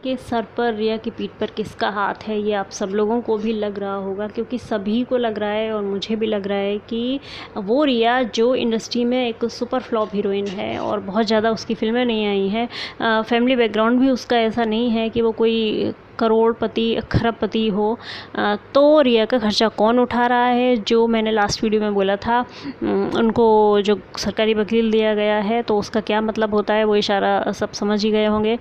के सर पर, रिया की पीठ पर किसका हाथ है, ये आप सब लोगों को भी लग रहा होगा, क्योंकि सभी को लग रहा है और मुझे भी लग रहा है कि वो रिया जो इंडस्ट्री में एक सुपर फ्लॉप हीरोइन है और बहुत ज़्यादा उसकी फ़िल्में नहीं आई हैं, फैमिली बैकग्राउंड भी उसका ऐसा नहीं है कि वो कोई करोड़पति खरबपति हो। तो रिया का खर्चा कौन उठा रहा है? जो मैंने लास्ट वीडियो में बोला था, उनको जो सरकारी वकील दिया गया है, तो उसका क्या मतलब होता है वो इशारा सब समझ ही गए होंगे।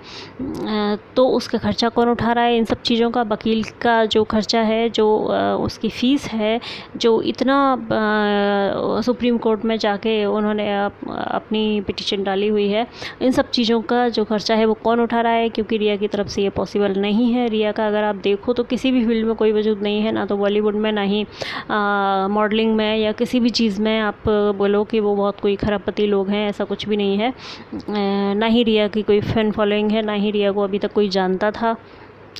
तो उसका खर्चा कौन उठा रहा है इन सब चीज़ों का? वकील का जो खर्चा है, जो उसकी फ़ीस है, जो इतना सुप्रीम कोर्ट में जाके उन्होंने अपनी पिटीशन डाली हुई है, इन सब चीज़ों का जो खर्चा है वो कौन उठा रहा है? क्योंकि रिया की तरफ से ये पॉसिबल नहीं है। रिया का अगर आप देखो तो किसी भी फील्ड में कोई वजूद नहीं है, ना तो बॉलीवुड में, ना ही मॉडलिंग में, या किसी भी चीज़ में आप बोलो कि वो बहुत कोई खरबपति लोग हैं, ऐसा कुछ भी नहीं है। ना ही रिया की कोई फैन फॉलोइंग है, ना ही रिया को अभी तक कोई जानता था।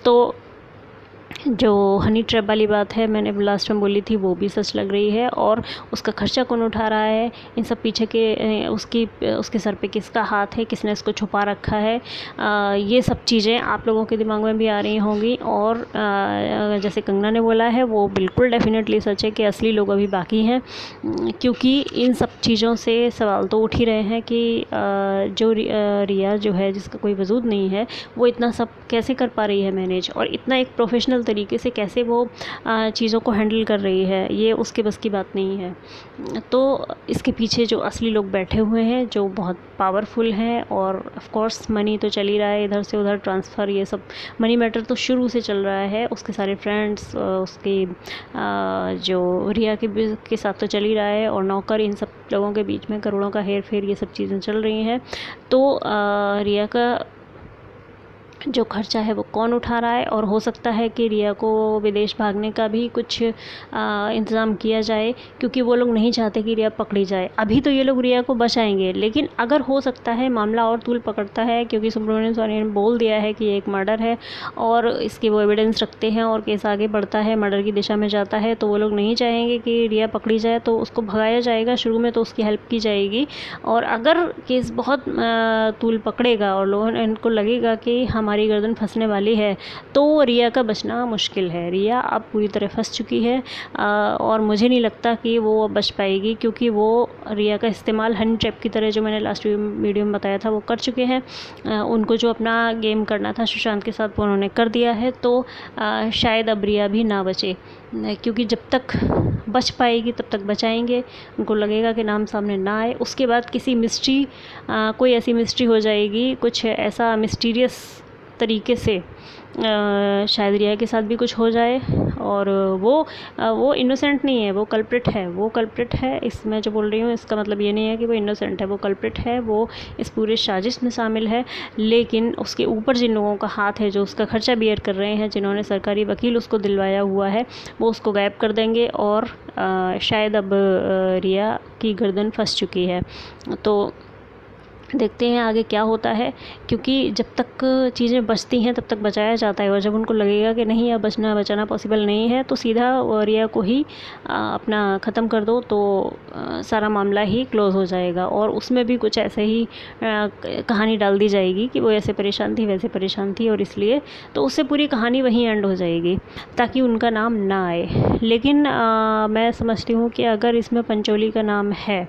तो जो हनी ट्रैप वाली बात है, मैंने लास्ट में बोली थी, वो भी सच लग रही है। और उसका खर्चा कौन उठा रहा है, इन सब पीछे के उसके सर पे किसका हाथ है, किसने इसको छुपा रखा है, ये सब चीज़ें आप लोगों के दिमाग में भी आ रही होंगी। और जैसे कंगना ने बोला है, वो बिल्कुल डेफिनेटली सच है कि असली लोग अभी बाकी हैं, क्योंकि इन सब चीज़ों से सवाल तो उठ ही रहे हैं कि जो रिया जो है, जिसका कोई वजूद नहीं है, वो इतना सब कैसे कर पा रही है मैनेज, और इतना एक प्रोफेशनल तरीके से कैसे वो चीज़ों को हैंडल कर रही है, ये उसके बस की बात नहीं है। तो इसके पीछे जो असली लोग बैठे हुए हैं, जो बहुत पावरफुल हैं, और ऑफ कोर्स मनी तो चल ही रहा है, इधर से उधर ट्रांसफ़र, ये सब मनी मैटर तो शुरू से चल रहा है। उसके सारे फ्रेंड्स, उसके जो रिया के साथ तो चल ही रहा है, और नौकर, इन सब लोगों के बीच में करोड़ों का हेर फेर, ये सब चीज़ें चल रही हैं। तो रिया का जो खर्चा है वो कौन उठा रहा है? और हो सकता है कि रिया को विदेश भागने का भी कुछ इंतज़ाम किया जाए, क्योंकि वो लोग नहीं चाहते कि रिया पकड़ी जाए। अभी तो ये लोग रिया को बचाएंगे, लेकिन अगर हो सकता है मामला और तूल पकड़ता है, क्योंकि सुब्रमण्यम स्वामी ने बोल दिया है कि ये एक मर्डर है और इसके वो एविडेंस रखते हैं, और केस आगे बढ़ता है, मर्डर की दिशा में जाता है, तो वो लोग नहीं चाहेंगे कि रिया पकड़ी जाए, तो उसको भगाया जाएगा। शुरू में तो उसकी हेल्प की जाएगी, और अगर केस बहुत तूल पकड़ेगा और लोगों ने, इनको लगेगा कि हमारी गर्दन फंसने वाली है, तो रिया का बचना मुश्किल है। रिया अब पूरी तरह फंस चुकी है, और मुझे नहीं लगता कि वो अब बच पाएगी, क्योंकि वो रिया का इस्तेमाल हनी ट्रैप की तरह, जो मैंने लास्ट वीडियो में बताया था, वो कर चुके हैं। उनको जो अपना गेम करना था सुशांत के साथ, वो उन्होंने कर दिया है। तो शायद अब रिया भी ना बचे, क्योंकि जब तक बच पाएगी तब तक बचाएंगे। उनको लगेगा कि नाम सामने ना आए, उसके बाद किसी मिस्ट्री, कोई ऐसी मिस्ट्री हो जाएगी, कुछ ऐसा मिस्टीरियस तरीके से शायद रिया के साथ भी कुछ हो जाए, और वो इनोसेंट नहीं है, वो कल्प्रिट है। वो कल्प्रिट है, इसमें जो बोल रही हूँ इसका मतलब ये नहीं है कि वो इनोसेंट है, वो कल्प्रिट है, वो इस पूरे साजिश में शामिल है। लेकिन उसके ऊपर जिन लोगों का हाथ है, जो उसका खर्चा बियर कर रहे हैं, जिन्होंने सरकारी वकील उसको दिलवाया हुआ है, वो उसको गायब कर देंगे, और शायद अब रिया की गर्दन फंस चुकी है। तो देखते हैं आगे क्या होता है, क्योंकि जब तक चीज़ें बचती हैं तब तक बचाया जाता है, और जब उनको लगेगा कि नहीं, अब बचाना पॉसिबल नहीं है, तो सीधा रिया को ही अपना ख़त्म कर दो, तो सारा मामला ही क्लोज़ हो जाएगा। और उसमें भी कुछ ऐसे ही कहानी डाल दी जाएगी कि वो ऐसे परेशान थी, वैसे परेशान थी, और इसलिए, तो उससे पूरी कहानी वहीं एंड हो जाएगी, ताकि उनका नाम ना आए। लेकिन मैं समझती हूँ कि अगर इसमें पंचोली का नाम है,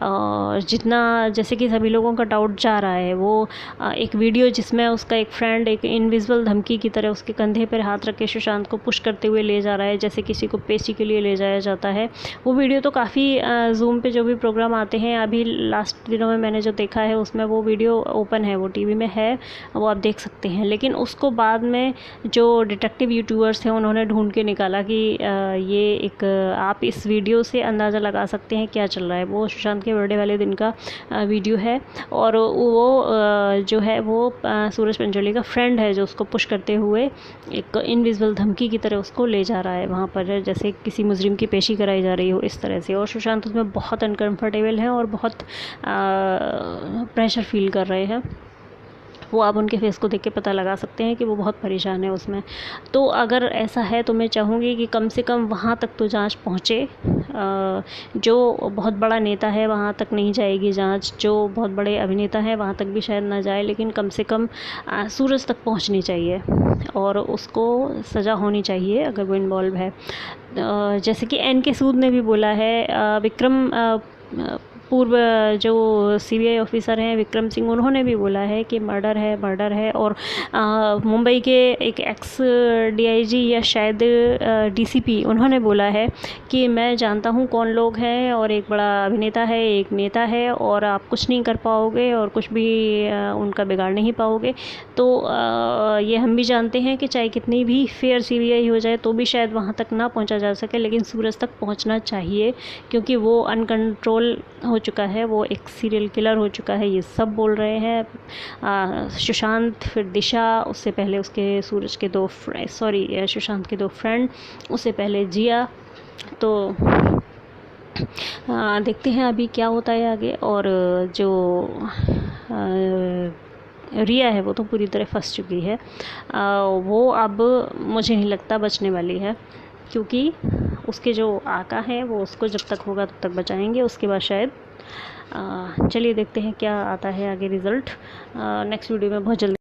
जितना, जैसे कि सभी लोगों का डाउट जा रहा है, वो एक वीडियो जिसमें उसका एक फ्रेंड एक इनविजिबल धमकी की तरह उसके कंधे पर हाथ रख के सुशांत को पुश करते हुए ले जा रहा है, जैसे किसी को पेशी के लिए ले जाया जाता है। वो वीडियो तो काफ़ी जूम पे जो भी प्रोग्राम आते हैं, अभी लास्ट दिनों में मैंने जो देखा है, उसमें वो वीडियो ओपन है, वो टीवी में है, वो आप देख सकते हैं। लेकिन उसको बाद में जो डिटेक्टिव यूट्यूबर्स हैं, उन्होंने ढूंढ के निकाला कि ये एक, आप इस वीडियो से अंदाज़ा लगा सकते हैं क्या चल रहा है। वो सुशांत के बर्थडे वाले दिन का वीडियो है, और वो जो है वो सूरज पंचोली का फ्रेंड है, जो उसको पुश करते हुए एक इनविजिबल धमकी की तरह उसको ले जा रहा है वहाँ पर, जैसे किसी मुजरिम की पेशी कराई जा रही हो, इस तरह से। और सुशांत उसमें बहुत अनकंफर्टेबल है और बहुत प्रेशर फील कर रहे हैं। वो आप उनके फेस को देख के पता लगा सकते हैं कि वो बहुत परेशान है उसमें। तो अगर ऐसा है तो मैं चाहूँगी कि कम से कम वहाँ तक तो जांच पहुँचे। जो बहुत बड़ा नेता है वहाँ तक नहीं जाएगी जांच, जो बहुत बड़े अभिनेता हैं वहाँ तक भी शायद ना जाए, लेकिन कम से कम सूरज तक पहुँचनी चाहिए और उसको सज़ा होनी चाहिए अगर वो इन्वॉल्व है। जैसे कि एन.के. सूद ने भी बोला है, विक्रम पूर्व जो सीबीआई ऑफिसर हैं विक्रम सिंह, उन्होंने भी बोला है कि मर्डर है। और मुंबई के एक एक्स डीआईजी या शायद डीसीपी, उन्होंने बोला है कि मैं जानता हूँ कौन लोग हैं और एक बड़ा अभिनेता है, एक नेता है, और आप कुछ नहीं कर पाओगे और कुछ भी उनका बिगाड़ नहीं पाओगे। तो ये हम भी जानते हैं कि चाहे कितनी भी फेयर सीबीआई हो जाए तो भी शायद वहाँ तक ना पहुँचा जा सके, लेकिन सूरज तक पहुँचना चाहिए क्योंकि वो अनकंट्रोल हो चुका है, वो एक सीरियल किलर हो चुका है, ये सब बोल रहे हैं। सुशांत, फिर दिशा, उससे पहले उसके सूरज के सुशांत के 2 फ्रेंड, उससे पहले जिया। तो देखते हैं अभी क्या होता है आगे। और जो रिया है वो तो पूरी तरह फंस चुकी है। वो अब मुझे नहीं लगता बचने वाली है, क्योंकि उसके जो आका हैं वो उसको जब तक होगा तब तक बचाएंगे, उसके बाद शायद चलिए देखते हैं क्या आता है आगे रिज़ल्ट। नेक्स्ट वीडियो में बहुत जल्दी